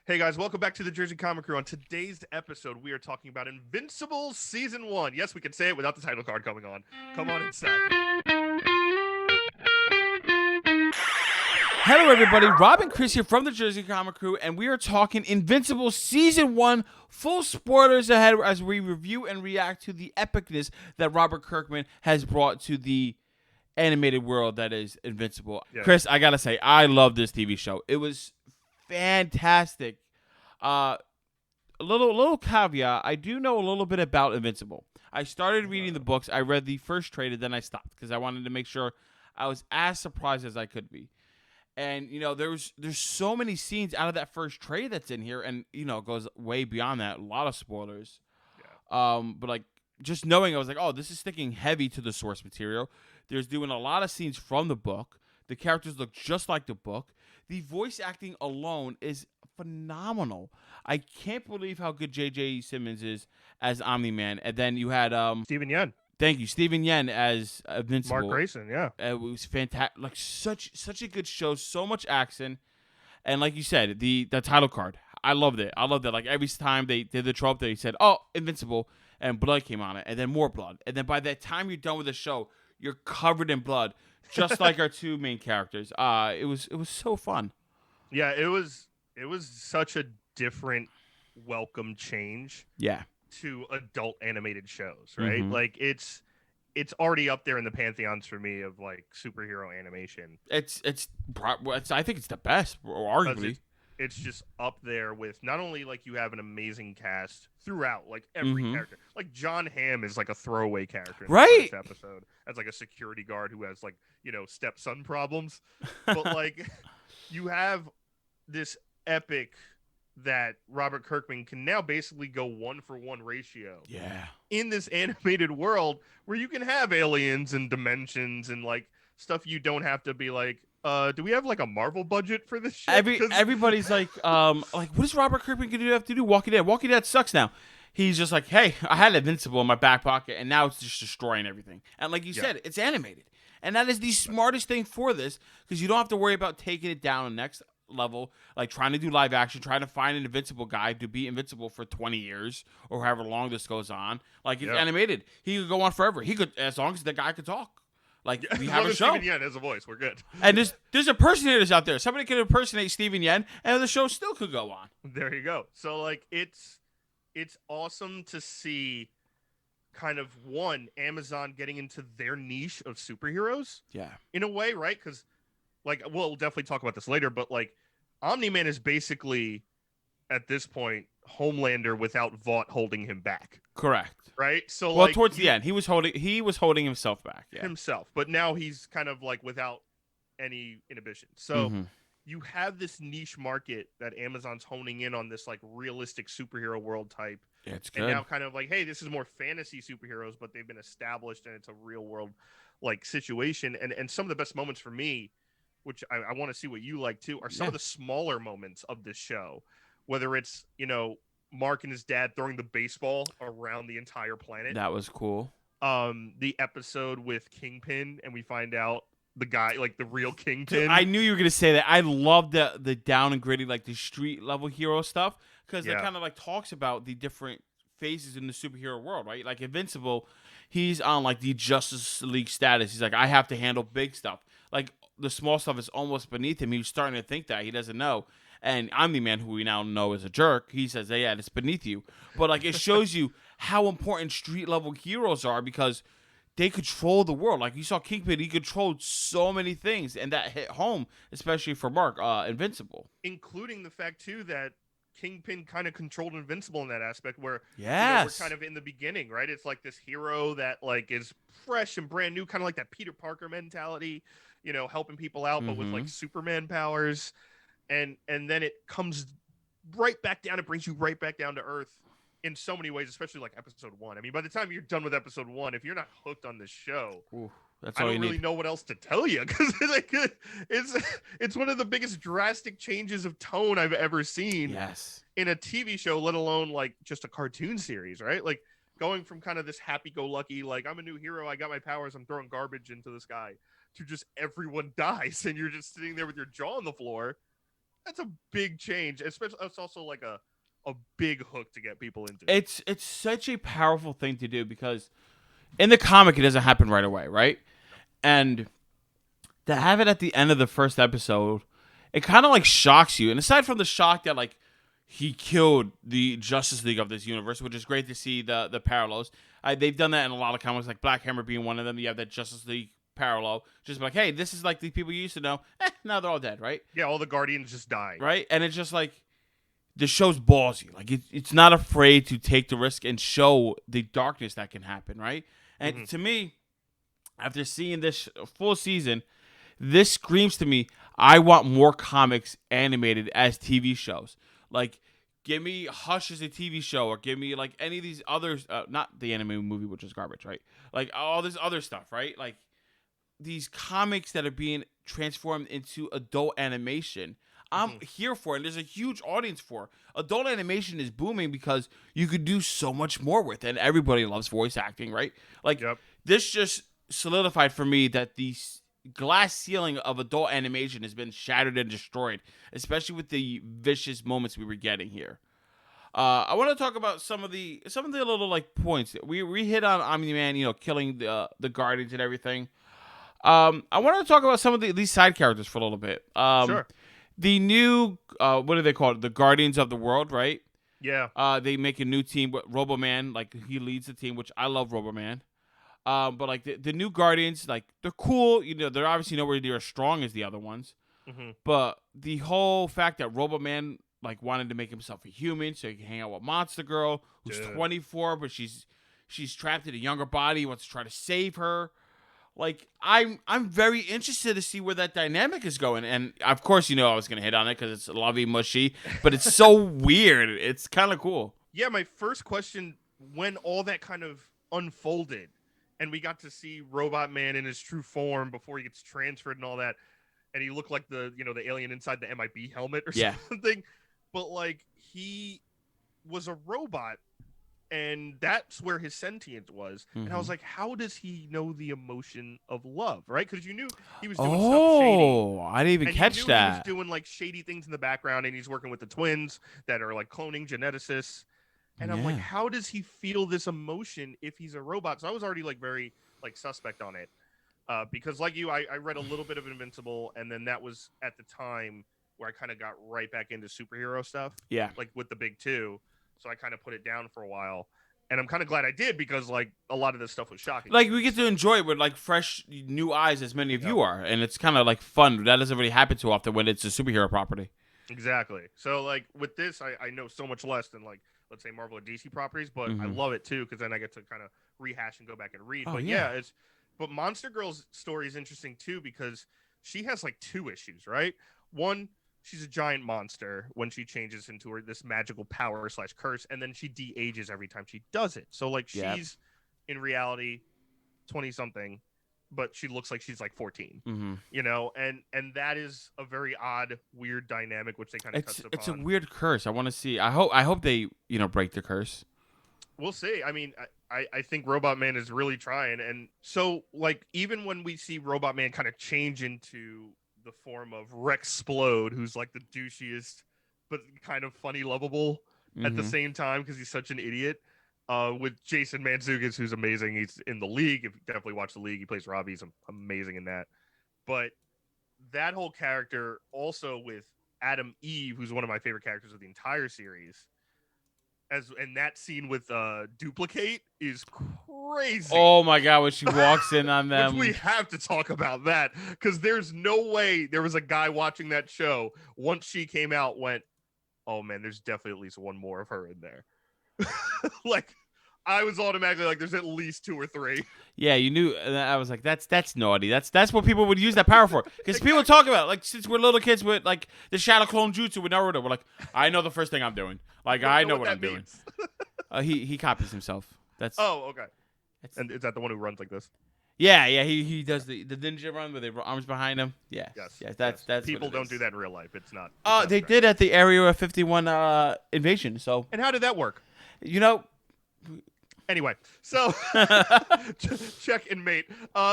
Hey guys, welcome back to the Jersey Comic Crew. On today's episode, we are talking about Invincible Season 1. Yes, we can say it without the title card coming on. Come on inside. Hello, everybody. Rob and Chris here from the Jersey Comic Crew, and we are talking Invincible Season 1. Full spoilers ahead as we review and react to the epicness that Robert Kirkman has brought to the animated world that is Invincible. Yeah. Chris, I gotta say, I love this TV show. It was fantastic. A little caveat, I do know a little bit about Invincible. I started reading the books. I read the first trade, and then I stopped because I wanted to make sure I was as surprised as I could be. And, you know, there's so many scenes out of that first trade that's in here, and, you know, it goes way beyond that. A lot of spoilers. Yeah. But, like, just knowing, I was like, oh, this is sticking heavy to the source material. There's doing a lot of scenes from the book. The characters look just like the book. The voice acting alone is phenomenal. I can't believe how good J.J. Simmons is as Omni-Man. And then you had Steven Yeun. Thank you, Steven Yeun as Invincible. Mark Grayson, yeah. It was fantastic. Like such a good show, so much action, and like you said, the title card. I loved it. I loved it. Like every time they did the trope, they said, "Oh, Invincible," and blood came on it, and then more blood, and then by the time you're done with the show, you're covered in blood, just like our two main characters. It was so fun. Yeah, it was such a different welcome change. Yeah. To adult animated shows, right? Mm-hmm. Like it's already up there in the pantheons for me of like superhero animation. It's I think it's the best, arguably. It's just up there with not only like you have an amazing cast throughout, like every character. Like John Hamm is like a throwaway character in the first episode as like a security guard who has like, you know, stepson problems. But like you have this epic that Robert Kirkman can now basically go 1-for-1 ratio. Yeah. In this animated world where you can have aliens and dimensions and like stuff you don't have to be like, do we have like a Marvel budget for this shit? Everybody's like, what is Robert Kirkman gonna have to do? Walking Dead. Walking Dead sucks now. He's just like, hey, I had Invincible in my back pocket, and now it's just destroying everything. And like you said, it's animated, and that is the smartest thing for this because you don't have to worry about taking it down the next level, like trying to do live action, trying to find an Invincible guy to be Invincible for 20 years or however long this goes on. Like it's animated, he could go on forever. He could, as long as the guy could talk. Like we have a show. Steven Yeun has a voice, we're good. And there's impersonators out there. Somebody could impersonate Steven Yeun, and the show still could go on. There you go. So like it's awesome to see kind of Amazon getting into their niche of superheroes. Yeah. In a way, right? Because like we'll definitely talk about this later, but like Omni-Man is basically at this point Homelander without Vought holding him back. Correct. Right? So well, like towards the end, he was holding himself back. Yeah. Himself, but now he's kind of like without any inhibition. So you have this niche market that Amazon's honing in on, this like realistic superhero world type. Yeah, it's good. And now kind of like, hey, this is more fantasy superheroes, but they've been established and it's a real world like situation. And some of the best moments for me, which I want to see what you like too, are some of the smaller moments of this show. Whether it's, you know, Mark and his dad throwing the baseball around the entire planet. That was cool. The episode with Kingpin, and we find out the guy, like the real Kingpin. Dude, I knew you were gonna say that. I love the down and gritty, like the street level hero stuff, because it kind of like talks about the different phases in the superhero world, right? Like Invincible, he's on like the Justice League status. He's like, I have to handle big stuff. Like the small stuff is almost beneath him. He was starting to think that he doesn't know. And Omni-Man, who we now know is a jerk, he says, hey, yeah, it's beneath you. But like it shows you how important street level heroes are because they control the world. Like you saw Kingpin, he controlled so many things, and that hit home, especially for Mark, Invincible. Including the fact too that Kingpin kind of controlled Invincible in that aspect where we're kind of in the beginning, right? It's like this hero that like is fresh and brand new, kind of like that Peter Parker mentality, you know, helping people out, but with like Superman powers. And then it comes right back down. It brings you right back down to earth in so many ways, especially like episode 1. I mean, by the time you're done with episode 1, if you're not hooked on this show, I don't really know what else to tell you because like, it's one of the biggest drastic changes of tone I've ever seen in a TV show, let alone like just a cartoon series, right? Like going from kind of this happy-go-lucky, like I'm a new hero, I got my powers, I'm throwing garbage into the sky, to just everyone dies and you're just sitting there with your jaw on the floor. that's a big change. Especially, it's also like a big hook to get people into. It's such a powerful thing to do because in the comic it doesn't happen right away, right? And to have it at the end of the first episode, it kind of like shocks you. And aside from the shock that like he killed the Justice League of this universe, which is great to see the parallels. They've done that in a lot of comics, like Black Hammer being one of them. You have that Justice League parallel, just like, hey, this is like the people you used to know. Now they're all dead, right? Yeah, all the Guardians just died. Right? And it's just like, the show's ballsy. Like, it's not afraid to take the risk and show the darkness that can happen, right? And to me, after seeing this full season, this screams to me, I want more comics animated as TV shows. Like, give me Hush as a TV show, or give me, like, any of these others, not the anime movie, which is garbage, right? Like, all this other stuff, right? Like, these comics that are being transformed into adult animation, I'm here for it, and there's a huge audience for it. Adult animation is booming because you could do so much more with it, and everybody loves voice acting, right? Like, this just solidified for me that the glass ceiling of adult animation has been shattered and destroyed, especially with the vicious moments we were getting here. I want to talk about some of the little like points. We hit on Omni-Man, killing the Guardians and everything. I want to talk about some of these side characters for a little bit. Sure. The new, what do they call it? The Guardians of the World, right? Yeah. They make a new team with Robo-Man. Like, he leads the team, which I love Robo-Man. But, like, the new Guardians, like, they're cool. They're obviously nowhere near as strong as the other ones. But the whole fact that Robo-Man, like, wanted to make himself a human so he can hang out with Monster Girl, who's 24, but she's trapped in a younger body. He wants to try to save her. Like, I'm very interested to see where that dynamic is going. And, of course, I was going to hit on it because it's lovey mushy. But it's so weird. It's kind of cool. Yeah, my first question, when all that kind of unfolded, and we got to see Robot Man in his true form before he gets transferred and all that, and he looked like the alien inside the MIB helmet or something. But, like, he was a robot. And that's where his sentience was. And I was like, how does he know the emotion of love, right? Because you knew he was doing stuff shady. Oh, I didn't even catch that. He was doing, like, shady things in the background, and he's working with the twins that are, like, cloning geneticists. And I'm like, how does he feel this emotion if he's a robot? So I was already, like, very, like, suspect on it. Because, like you, I read a little bit of Invincible, and then that was at the time where I kind of got right back into superhero stuff. Yeah. Like, with the big two. So I kind of put it down for a while. And I'm kind of glad I did because, like, a lot of this stuff was shocking. Like, we get to enjoy it with, like, fresh, new eyes as many of you are. And it's kind of, like, fun. That doesn't really happen too often when it's a superhero property. Exactly. So, like, with this, I know so much less than, like, let's say Marvel or DC properties. But I love it, too, because then I get to kind of rehash and go back and read. Oh, but, but Monster Girl's story is interesting, too, because she has, like, 2 issues, right? One, she's a giant monster when she changes into this magical power / curse, and then she de-ages every time she does it. So, like, she's in reality 20-something, but she looks like she's like 14. And that is a very odd, weird dynamic, which they kind of touched upon. It's a weird curse. I want to see. I hope they break the curse. We'll see. I mean, I think Robot Man is really trying, and so, like, even when we see Robot Man kind of change into the form of Rexplode, who's like the douchiest but kind of funny, lovable at the same time because he's such an idiot, with Jason Mantzoukas, who's amazing. He's in the League. If you definitely watch the League, he plays Robbie. He's amazing in that. But that whole character, also with Adam Eve, who's one of my favorite characters of the entire series, and that scene with Duplicate is crazy. Oh my god, when she walks in on them. We have to talk about that because there's no way there was a guy watching that show once she came out went, oh man, there's definitely at least one more of her in there. Like, I was automatically like, there's at least 2 or 3. Yeah, you knew. I was like, that's naughty. That's what people would use that power for. Because people talk about it, like, since we're little kids with, like, the Shadow Clone Jutsu with Naruto, we're like, I know the first thing I'm doing. Like, I know what I'm doing. He copies himself. That's. Oh, okay. And is that the one who runs like this? Yeah, he does the ninja run with the arms behind him. Yeah. Yes. That's people don't do that in real life. It's not. They did at the Area 51 invasion. So. And how did that work? Anyway, so check and mate.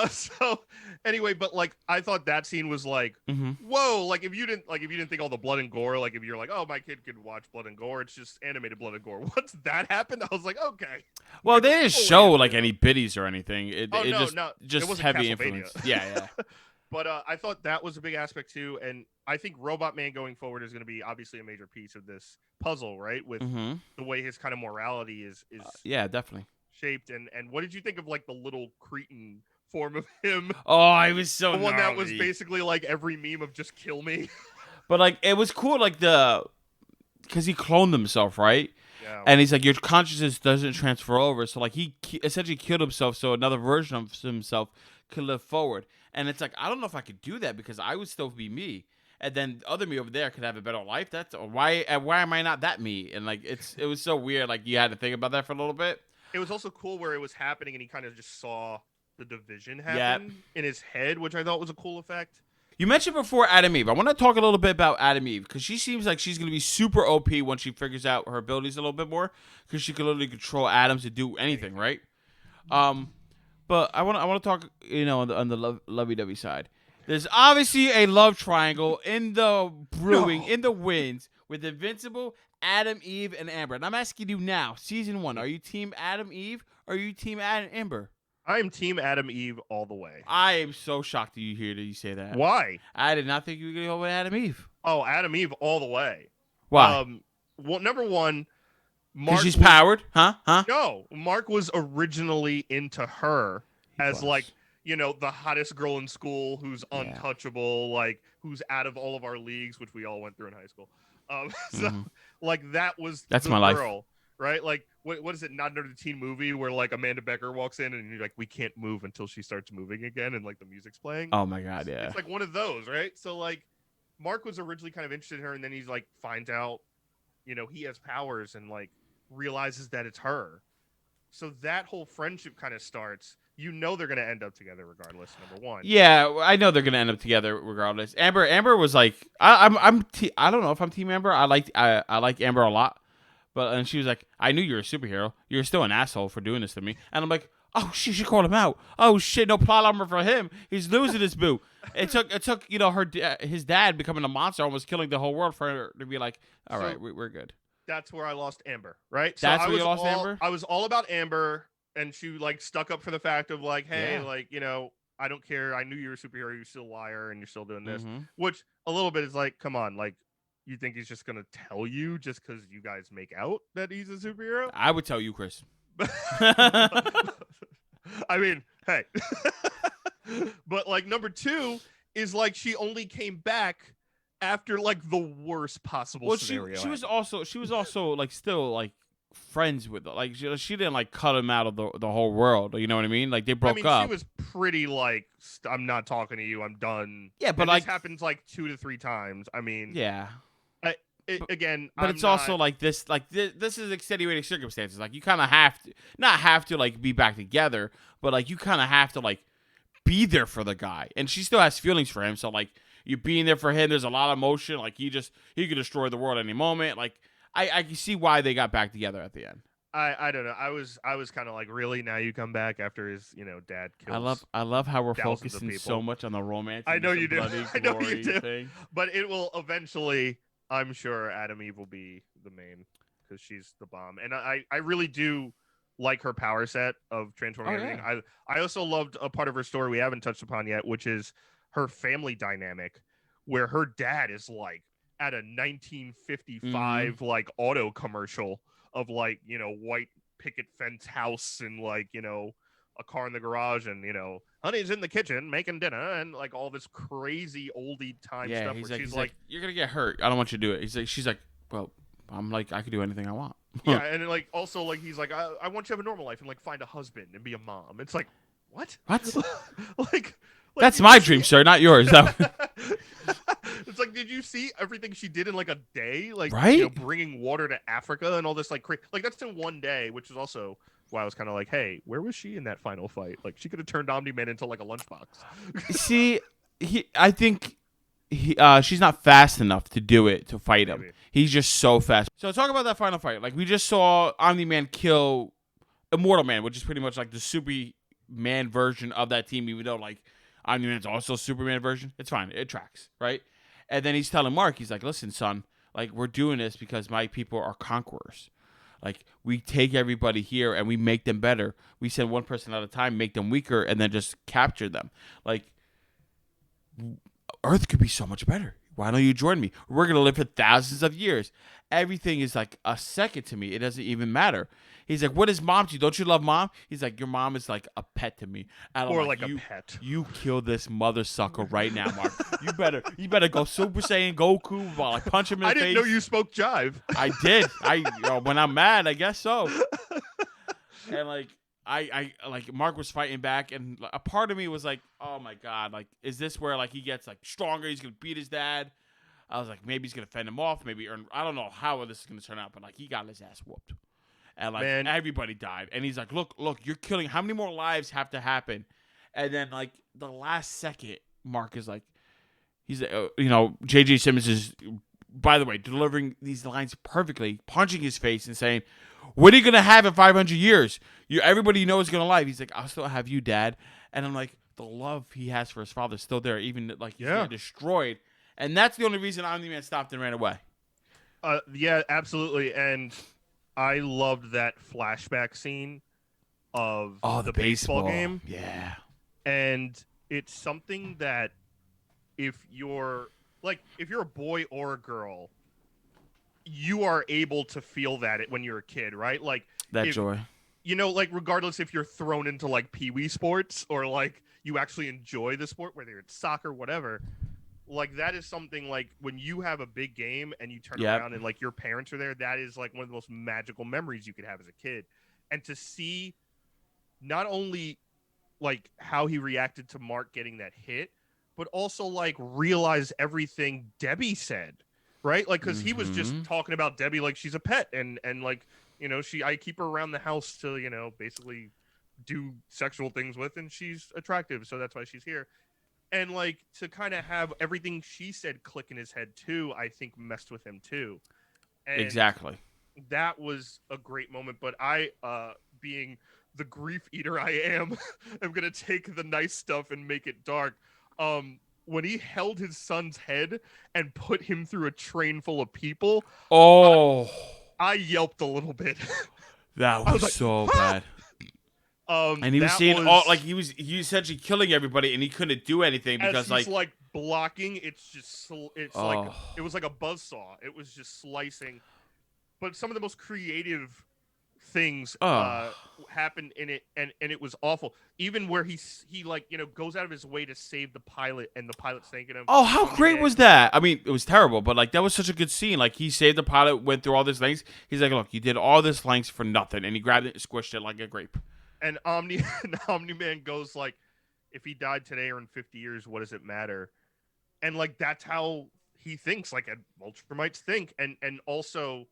So anyway, but like I thought that scene was like, whoa, like if you didn't think all the blood and gore, like if you're like, oh, my kid could watch blood and gore, it's just animated blood and gore. Once that happened, I was like, okay. Well, they didn't show like any biddies or anything. Just it heavy influence. Yeah. But I thought that was a big aspect too, and I think Robot Man going forward is going to be obviously a major piece of this puzzle, right? With the way his kind of morality is yeah, definitely shaped. And what did you think of like the little cretin form of him? Oh, I was so the one gnarly. that was basically like every meme of just kill me. But like it was cool, like because he cloned himself, right? Yeah. And he's like, your consciousness doesn't transfer over, so like he essentially killed himself, so another version of himself could live forward. And it's like, I don't know if I could do that because I would still be me, and then the other me over there could have a better life. That's why am I not that me? And like it was so weird. Like you had to think about that for a little bit. It was also cool where it was happening, and he kind of just saw the division happen in his head, which I thought was a cool effect. You mentioned before Adam Eve. I want to talk a little bit about Adam Eve because she seems like she's going to be super OP once she figures out her abilities a little bit more because she can literally control atoms to do anything, right? But I want to talk, on the lovey-dovey side. There's obviously a love triangle in the brewing, in the winds with Invincible, Adam Eve, and Amber. And I'm asking you now, season 1, are you team Adam Eve or are you team Amber? I'm team Adam Eve all the way. I am so shocked that you say that. Why? I did not think you were going to go with Adam Eve. Oh, Adam Eve all the way. Why? Well, number one, Mark. Because she's powered? Huh? No, Mark was originally into her as like, the hottest girl in school who's untouchable, like who's out of all of our leagues, which we all went through in high school. So like that's the my girl, life. right? Like what is it? Not another teen movie where like Amanda Becker walks in and you're like, we can't move until she starts moving again, and like the music's playing. Oh my god, yeah. It's like one of those, right? So like Mark was originally kind of interested in her, and then he's like finds out, he has powers and like realizes that it's her. So that whole friendship kind of starts. They're going to end up together regardless. Number one. Yeah, I know they're going to end up together regardless. Amber was like, I don't know if I'm team Amber. I like Amber a lot, and she was like, I knew you were a superhero. You're still an asshole for doing this to me. And I'm like, oh, she should call him out. Oh shit, no plot armor for him. He's losing his boo. It took his dad becoming a monster, almost killing the whole world for her to be like, all right, we're good. That's where I lost Amber, right? That's where you lost Amber? I was all about Amber. And she like stuck up for the fact of like, hey, like, I don't care. I knew you were a superhero. You're still a liar and you're still doing this, which a little bit is like, come on, like, you think he's just going to tell you just because you guys make out that he's a superhero? I would tell you, Chris. I mean, hey, but like number 2 is like, she only came back after like the worst possible scenario. She was also like still like friends with her. Like she didn't like cut him out of the whole world. You know what I mean? Like they broke up. She was pretty like, I'm not talking to you. I'm done. Yeah, but and like this happens like 2 to 3 times. I mean, yeah. Again, but it's also like this. Like this is extenuating circumstances. Like you kind of not have to like be back together, but like you kind of have to like be there for the guy. And she still has feelings for him. So like you being there for him, there's a lot of emotion. Like he could destroy the world any moment. Like. I can see why they got back together at the end. I don't know. I was kind of like, really? Now you come back after his dad kills. I love how we're focusing so much on the romance. I know you do. I know you do. Thing. But it will eventually. I'm sure Adam Eve will be the main because she's the bomb, and I really do like her power set of transforming everything. Yeah. I also loved a part of her story we haven't touched upon yet, which is her family dynamic, where her dad is like at a 1955 like auto commercial of like white picket fence house and like a car in the garage and honey's in the kitchen making dinner and like all this crazy oldie time stuff where she's like you're gonna get hurt, I don't want you to do it. She's like, well, I'm like, I could do anything I want. Yeah, and like also like he's like, I want you to have a normal life and like find a husband and be a mom. It's like, what like that's my dream, sir, not yours. It's like, did you see everything she did in like a day? Like, right? Bringing water to Africa and all this, like that's in one day, which is also why I was kind of like, hey, where was she in that final fight? Like, she could have turned Omni-Man into like a lunchbox. See, I think she's not fast enough to do it, to fight him. Maybe. He's just so fast. So talk about that final fight. Like, we just saw Omni-Man kill Immortal Man, which is pretty much like the Superman version of that team, even though like Omni-Man's also a Superman version. It's fine. It tracks, right? And then he's telling Mark, he's like, listen, son, like we're doing this because my people are conquerors. Like we take everybody here and we make them better. We send one person at a time, make them weaker, and then just capture them. Like Earth could be so much better. Why don't you join me? We're gonna live for thousands of years. Everything is like a second to me. It doesn't even matter. He's like, what is mom to you? Don't you love mom? He's like, your mom is like a pet to me. And or like a pet. You kill this mother sucker right now, Mark. You better go Super Saiyan Goku while I punch him in the face. I didn't know you spoke jive. I did. When I'm mad, I guess so. And like I like Mark was fighting back, and a part of me was like, oh my god, like is this where like he gets like stronger? He's gonna beat his dad. I was like, maybe he's gonna fend him off. Maybe I don't know how this is gonna turn out, but like he got his ass whooped. And like everybody died, and he's like, "Look, you're killing. How many more lives have to happen?" And then like the last second, Mark is like, he's J.J. Simmons is, by the way, delivering these lines perfectly, punching his face and saying, "What are you gonna have in 500 years? Everybody you know is gonna live." He's like, "I'll still have you, Dad." And I'm like, the love he has for his father is still there, even like he's getting destroyed. And that's the only reason Omni-Man stopped and ran away. Yeah, absolutely, and I loved that flashback scene of the baseball game. Yeah. And it's something that if you're a boy or a girl, you are able to feel that when you're a kid, right? Like that joy. Like regardless if you're thrown into like pee-wee sports or like you actually enjoy the sport, whether it's soccer, whatever. Like that is something like when you have a big game and you turn around and like your parents are there, that is like one of the most magical memories you could have as a kid. And to see not only like how he reacted to Mark getting that hit, but also like realize everything Debbie said, right? Like, cause he was just talking about Debbie like she's a pet and like, I keep her around the house to, basically do sexual things with, and she's attractive. So that's why she's here. And like to kind of have everything she said click in his head too, I think messed with him too. And exactly. That was a great moment. But I, being the grief eater I am gonna take the nice stuff and make it dark. When he held his son's head and put him through a train full of people, I yelped a little bit. That was like, so bad. And he was seeing he was essentially killing everybody, and he couldn't do anything because like blocking. It's just like it was like a buzzsaw. It was just slicing. But some of the most creative things happened in it, and it was awful. Even where he goes out of his way to save the pilot, and the pilot's thanking him. Oh, how great was that? I mean, it was terrible, but like that was such a good scene. Like he saved the pilot, went through all this lengths. He's like, look, you did all this lengths for nothing, and he grabbed it and squished it like a grape. And Omni-Man goes like, if he died today or in 50 years, what does it matter? And like that's how he thinks, like Ultramites think. And also,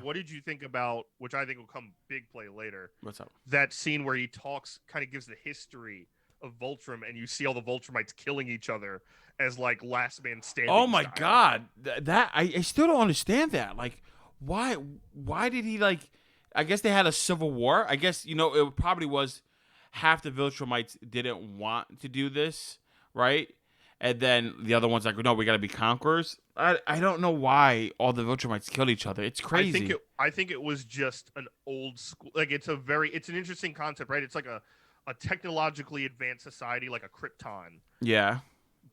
what did you think about, which I think will come big play later? What's up? That scene where he kind of gives the history of Voltrum, and you see all the Voltrumites killing each other as like last man standing. Oh my god, that I still don't understand that. Like, why did he like? I guess they had a civil war. I guess, it probably was half the Viltrumites didn't want to do this, right? And then the other one's like, no, we got to be conquerors. I don't know why all the Viltrumites killed each other. It's crazy. I think it was just an old school, like it's an interesting concept, right? It's like a technologically advanced society, like a Krypton. Yeah.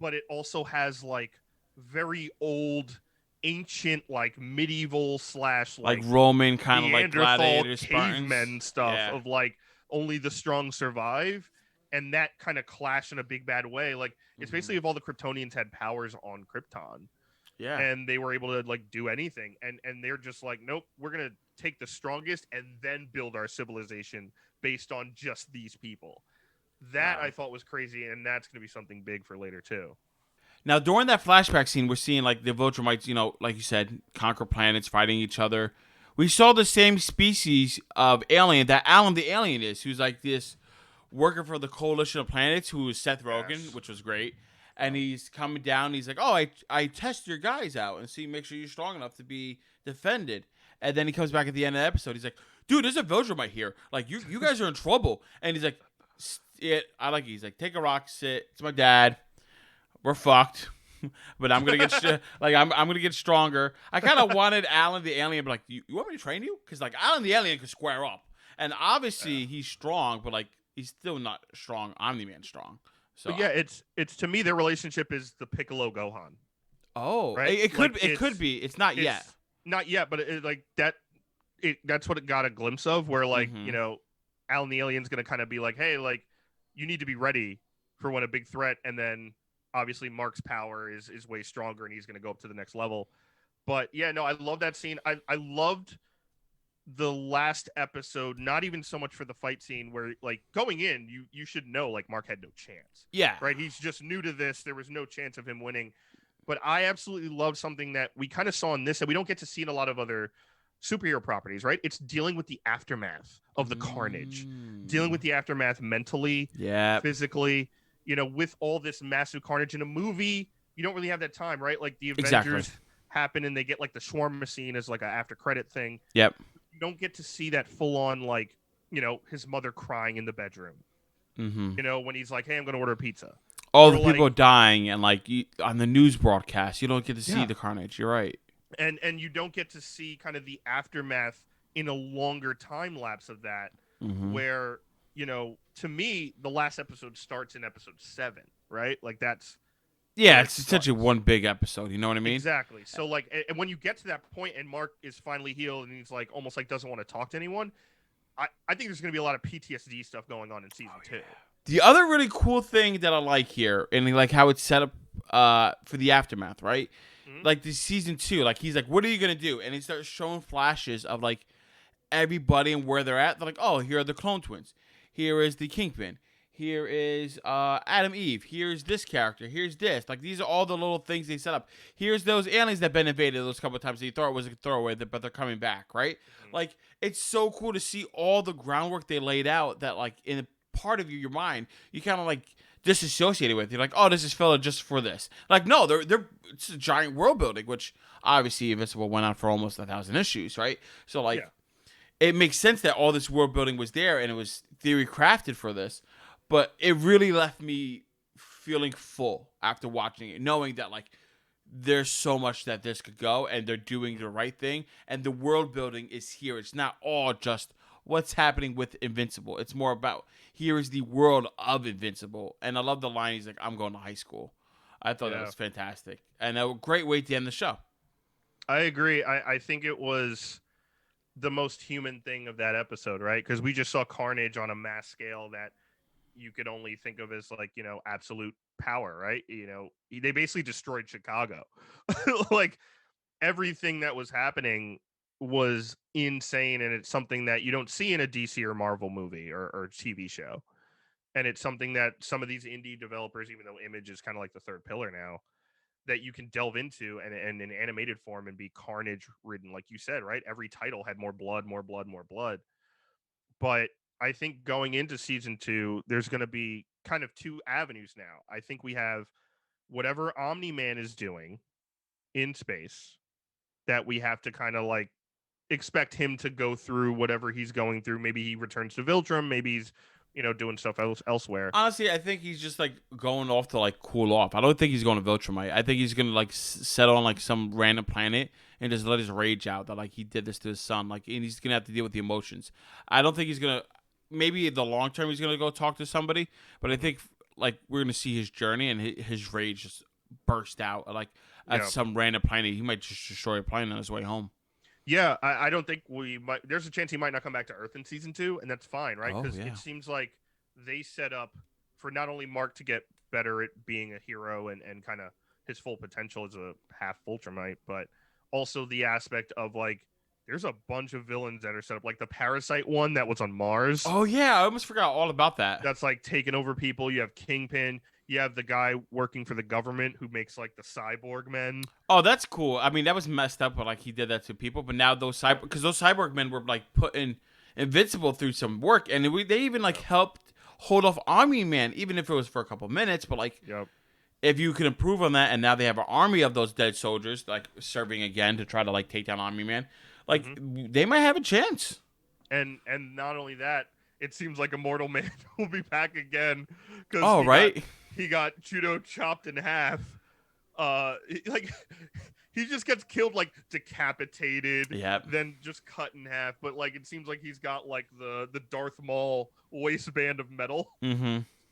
But it also has like very old, ancient, like medieval / like Roman kind of like gladiator cavemen stuff of like only the strong survive, and that kind of clash in a big bad way. Like it's basically if all the Kryptonians had powers on Krypton, and they were able to like do anything, and they're just like, nope, we're gonna take the strongest and then build our civilization based on just these people. That I thought was crazy, and that's gonna be something big for later too. Now, during that flashback scene, we're seeing, like, the Viltrumites, like you said, conquer planets, fighting each other. We saw the same species of alien that Alan the Alien is, who's, like, this worker for the Coalition of Planets, who is Seth Rogen, which was great. And he's coming down, and he's like, I test your guys out and make sure you're strong enough to be defended. And then he comes back at the end of the episode. He's like, dude, there's a Viltrumite here. Like, you guys are in trouble. And he's like, I like it. He's like, take a rock, sit. It's my dad. We're fucked. But I'm gonna get I'm gonna get stronger. I kind of wanted Alan the alien, but like, you want me to train you? Because like Alan the alien could square up, and obviously he's strong, but like he's still not strong. Omni-Man strong. So but yeah, it's to me their relationship is the Piccolo Gohan. Oh, right? it could be. It's not yet. Not yet, but like that. That's what it got a glimpse of, where like Alan the alien's gonna kind of be like, hey, like you need to be ready for when a big threat, and then. Obviously, Mark's power is way stronger, and he's going to go up to the next level. But yeah, no, I love that scene. I loved the last episode, not even so much for the fight scene where, like, going in, you should know, like, Mark had no chance. Yeah. Right? He's just new to this. There was no chance of him winning. But I absolutely love something that we kind of saw in this that we don't get to see in a lot of other superhero properties, right? It's dealing with the aftermath of the carnage, dealing with the aftermath mentally, physically. With all this massive carnage in a movie, you don't really have that time, right? Like the Avengers happen and they get like the shawarma scene as like an after credit thing. Yep. You don't get to see that full on, like, his mother crying in the bedroom. When he's like, hey, I'm going to order a pizza. All the people dying and like on the news broadcast, you don't get to see the carnage. You're right. And you don't get to see kind of the aftermath in a longer time lapse of that where, to me, the last episode starts in episode 7, right? Like that's it's essentially one big episode. You know what I mean? Exactly. So like, and when you get to that point and Mark is finally healed and he's like almost like doesn't want to talk to anyone, I think there's going to be a lot of PTSD stuff going on in season 2. The other really cool thing that I like here, and like how it's set up for the aftermath, right? Like the season 2, like he's like, what are you going to do? And he starts showing flashes of like everybody and where they're at. They're like, oh, here are the clone twins. Here is the Kingpin. Here is Adam Eve. Here's this character. Here's this. Like, these are all the little things they set up. Here's those aliens that been invaded those couple of times that you thought it was a throwaway, but they're coming back, right? Like, it's so cool to see all the groundwork they laid out that, like, in a part of your mind, you kind of, like, disassociated with. You're like, oh, this is filler just for this. Like, no, it's a giant world building, which obviously Invincible went on for almost 1,000 issues, right? So, like, it makes sense that all this world building was there and it was theory crafted for this, but it really left me feeling full after watching it, knowing that like there's so much that this could go and they're doing the right thing and the world building is here. It's not all just what's happening with Invincible. It's more about here is the world of Invincible. And I love the line, he's like, I'm going to high school. I thought that was fantastic. And a great way to end the show. I agree. I think it was the most human thing of that episode, right? Because we just saw carnage on a mass scale that you could only think of as like, absolute power, right? They basically destroyed Chicago. Like everything that was happening was insane. And it's something that you don't see in a DC or Marvel movie or TV show. And it's something that some of these indie developers, even though Image is kind of like the third pillar now, that you can delve into and in animated form and be carnage ridden, like you said, right? Every title had more blood. But I think going into season 2, there's going to be kind of 2 avenues now. I think we have whatever Omni-Man is doing in space that we have to kind of like expect him to go through whatever he's going through. Maybe he returns to Viltrum. Maybe he's doing stuff elsewhere. Honestly, I think he's just like going off to like cool off. I don't think he's going to Viltrumite. I think he's gonna like settle on like some random planet and just let his rage out that like he did this to his son. Like, and he's gonna have to deal with the emotions. I don't think he's gonna. Maybe in the long term he's gonna go talk to somebody, but I think like we're gonna see his journey and his rage just burst out like at some random planet. He might just destroy a plane on his way home. Yeah, I don't think we might. There's a chance he might not come back to Earth in season 2, and that's fine, right? Because it seems like they set up for not only Mark to get better at being a hero and kind of his full potential as a half Viltrumite, but also the aspect of like there's a bunch of villains that are set up, like the Parasite one that was on Mars. Oh yeah, I almost forgot all about that. That's like taking over people. You have Kingpin. You have the guy working for the government who makes like the cyborg men. Oh, that's cool. I mean, that was messed up, but like he did that to people. But now those cyborg men were like putting Invincible through some work, and they even like helped hold off Omni-Man, even if it was for a couple minutes. But like, if you can improve on that, and now they have an army of those dead soldiers like serving again to try to like take down Omni-Man. Like they might have a chance. And not only that, it seems like Immortal Man will be back again because he got judo chopped in half. Like he just gets killed, like decapitated, then just cut in half. But like it seems like he's got like the Darth Maul waistband of metal.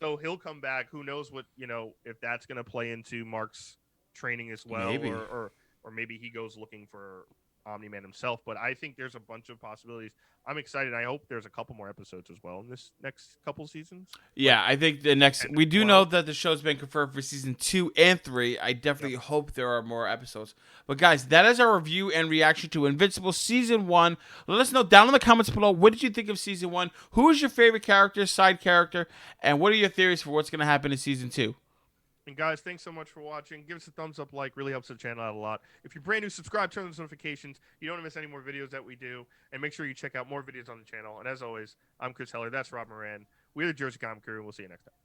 So he'll come back. Who knows what, if that's gonna play into Mark's training as well, maybe. or maybe he goes looking for Omni-Man himself. But I think there's a bunch of possibilities. I'm excited. I hope there's a couple more episodes as well in this next couple seasons. Yeah, I think the next. We do know that the show's been confirmed for season 2 and 3. I definitely hope there are more episodes. But guys, that is our review and reaction to Invincible season 1. Let us know down in the comments below. What did you think of season 1? Who is your favorite character, side character, and what are your theories for what's going to happen in season 2? And guys, thanks so much for watching. Give us a thumbs up, really helps the channel out a lot. If you're brand new, subscribe, turn on those notifications. You don't want to miss any more videos that we do. And make sure you check out more videos on the channel. And as always, I'm Chris Heller. That's Rob Moran. We're the Jersey Comic Crew, and we'll see you next time.